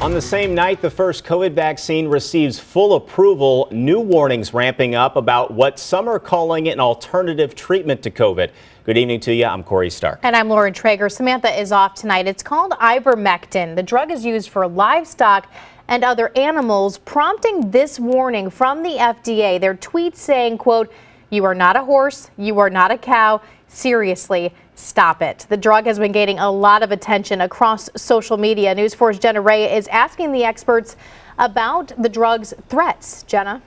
On the same night the first COVID vaccine receives full approval, new warnings ramping up about what some are calling an alternative treatment to COVID. Good evening to you. I'm Corey Stark. And I'm Lauren Traeger. Samantha is off tonight. It's called Ivermectin. The drug is used for livestock and other animals, prompting this warning from the FDA. Their tweet saying, quote, "You are not a horse. You are not a cow. Seriously, stop it." The drug has been gaining a lot of attention across social media. News 4's Jenna Ray is asking the experts about the drug's threats. Jenna?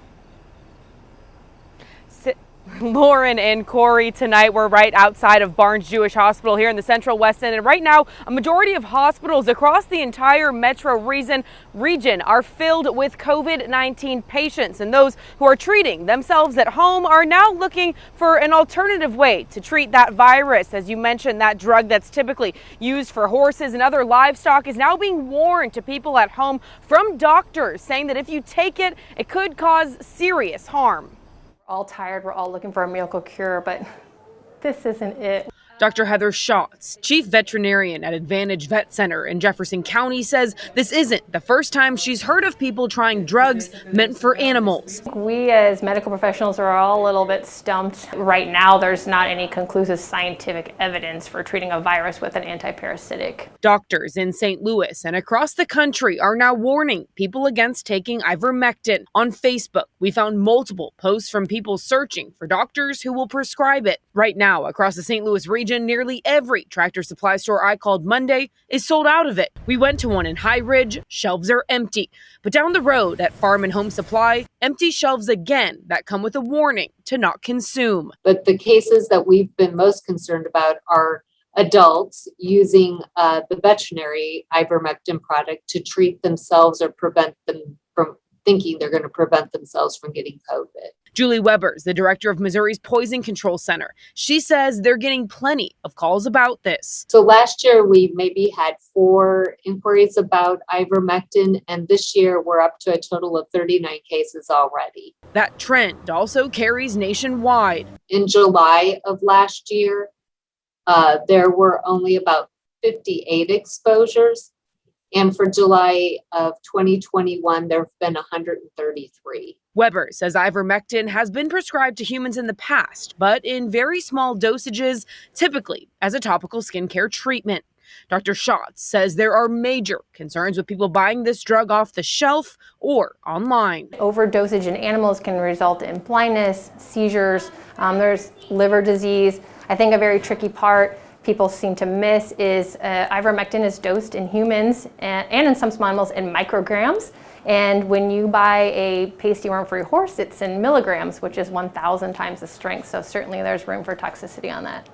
Lauren and Corey, tonight we're right outside of Barnes Jewish Hospital here in the Central West End, and right now a majority of hospitals across the entire metro region are filled with COVID-19 patients, and those who are treating themselves at home are now looking for an alternative way to treat that virus. As you mentioned, that drug that's typically used for horses and other livestock is now being warned to people at home from doctors, saying that if you take it, it could cause serious harm. We're all tired. We're all looking for a miracle cure, but this isn't it. Dr. Heather Schatz, chief veterinarian at Advantage Vet Center in Jefferson County, says this isn't the first time she's heard of people trying drugs meant for animals. We as medical professionals are all a little bit stumped. Right now, there's not any conclusive scientific evidence for treating a virus with an antiparasitic. Doctors in St. Louis and across the country are now warning people against taking ivermectin. On Facebook, we found multiple posts from people searching for doctors who will prescribe it. Right now, across the St. Louis region, nearly every Tractor Supply store I called Monday is sold out of it. We went to one in High Ridge, shelves are empty. But down the road at Farm and Home Supply, empty shelves again that come with a warning to not consume. But the cases that we've been most concerned about are adults using the veterinary ivermectin product to treat themselves or prevent them from thinking they're going to prevent themselves from getting COVID. Julie Weber's the director of Missouri's Poison Control Center. She says they're getting plenty of calls about this. So last year we maybe had 4 inquiries about ivermectin, and this year we're up to a total of 39 cases already. That trend also carries nationwide. In July of last year, there were only about 58 exposures. And for July of 2021, there have been 133. Weber says ivermectin has been prescribed to humans in the past, but in very small dosages, typically as a topical skincare treatment. Dr. Schatz says there are major concerns with people buying this drug off the shelf or online. Overdosage in animals can result in blindness, seizures, there's liver disease. I think a very tricky part people seem to miss is ivermectin is dosed in humans and in some small animals in micrograms. And when you buy a pasty worm-free horse, it's in milligrams, which is 1,000 times the strength. So certainly there's room for toxicity on that.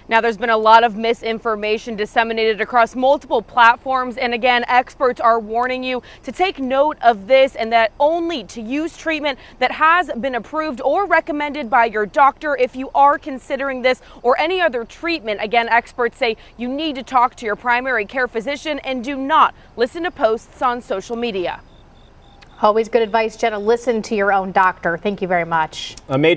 Now, there's been a lot of misinformation disseminated across multiple platforms. And again, experts are warning you to take note of this and that only to use treatment that has been approved or recommended by your doctor. If you are considering this or any other treatment, again, experts say you need to talk to your primary care physician and do not listen to posts on social media. Always good advice, Jenna. Listen to your own doctor. Thank you very much.